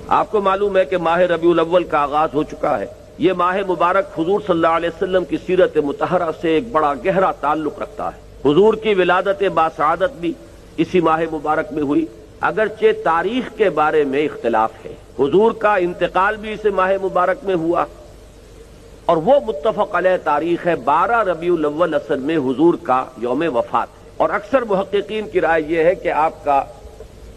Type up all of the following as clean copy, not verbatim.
آپ کو معلوم ہے کہ ماہ ربیع الاول کا آغاز ہو چکا ہے۔ یہ ماہ مبارک حضور صلی اللہ علیہ وسلم کی سیرت مطہرہ سے ایک بڑا گہرا تعلق رکھتا ہے۔ حضور کی ولادت باسعادت بھی اسی ماہ مبارک میں ہوئی، اگرچہ تاریخ کے بارے میں اختلاف ہے۔ حضور کا انتقال بھی اس ماہ مبارک میں ہوا، اور وہ متفق علیہ تاریخ ہے 12 ربیع الاول اصل میں حضور کا یوم وفات ہے، اور اکثر محققین کی رائے یہ ہے کہ آپ کا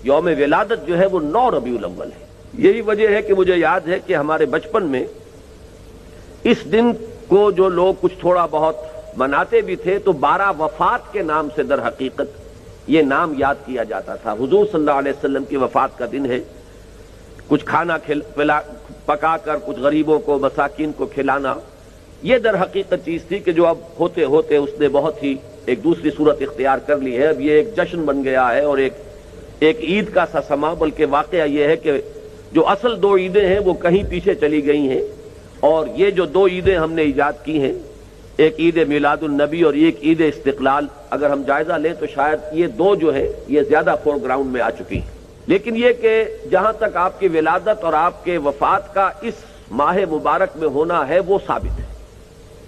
یوم ولادت جو ہے وہ 9 ربیع الاول ہے۔ یہی وجہ ہے کہ مجھے یاد ہے کہ ہمارے بچپن میں اس دن کو جو لوگ کچھ تھوڑا بہت مناتے بھی تھے تو 12 وفات کے نام سے در حقیقت یہ نام یاد کیا جاتا تھا۔ حضور صلی اللہ علیہ وسلم کی وفات کا دن ہے، کچھ کھانا پکا کر کچھ غریبوں کو مساکین کو کھلانا، یہ در حقیقت چیز تھی کہ جو اب ہوتے ہوتے اس نے بہت ہی ایک دوسری صورت اختیار کر لی ہے۔ اب یہ ایک جشن بن گیا ہے اور ایک عید کا سا سما، بلکہ واقعہ یہ ہے کہ جو اصل 2 عیدیں ہیں وہ کہیں پیچھے چلی گئی ہیں، اور یہ جو 2 عیدیں ہم نے ایجاد کی ہیں، ایک عید میلاد النبی اور ایک عید استقلال، اگر ہم جائزہ لیں تو شاید یہ 2 جو ہیں یہ زیادہ فور گراؤنڈ میں آ چکی ہیں۔ لیکن یہ کہ جہاں تک آپ کی ولادت اور آپ کے وفات کا اس ماہ مبارک میں ہونا ہے وہ ثابت ہے۔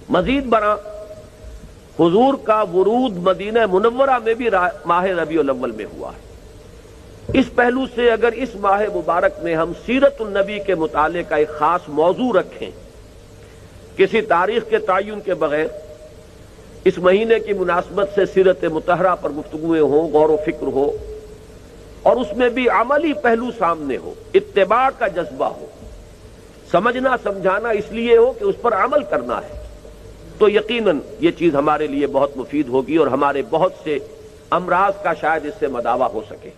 مزید برآں حضور کا ورود مدینہ منورہ میں بھی ماہ ربیع الاول میں ہوا ہے۔ اس پہلو سے اگر اس ماہ مبارک میں ہم سیرت النبی کے متعلق کا ایک خاص موضوع رکھیں، کسی تاریخ کے تعین کے بغیر اس مہینے کی مناسبت سے سیرت مطہرہ پر گفتگویں ہوں، غور و فکر ہو، اور اس میں بھی عملی پہلو سامنے ہو، اتباع کا جذبہ ہو، سمجھنا سمجھانا اس لیے ہو کہ اس پر عمل کرنا ہے، تو یقیناً یہ چیز ہمارے لیے بہت مفید ہوگی اور ہمارے بہت سے امراض کا شاید اس سے مداوع ہو سکے۔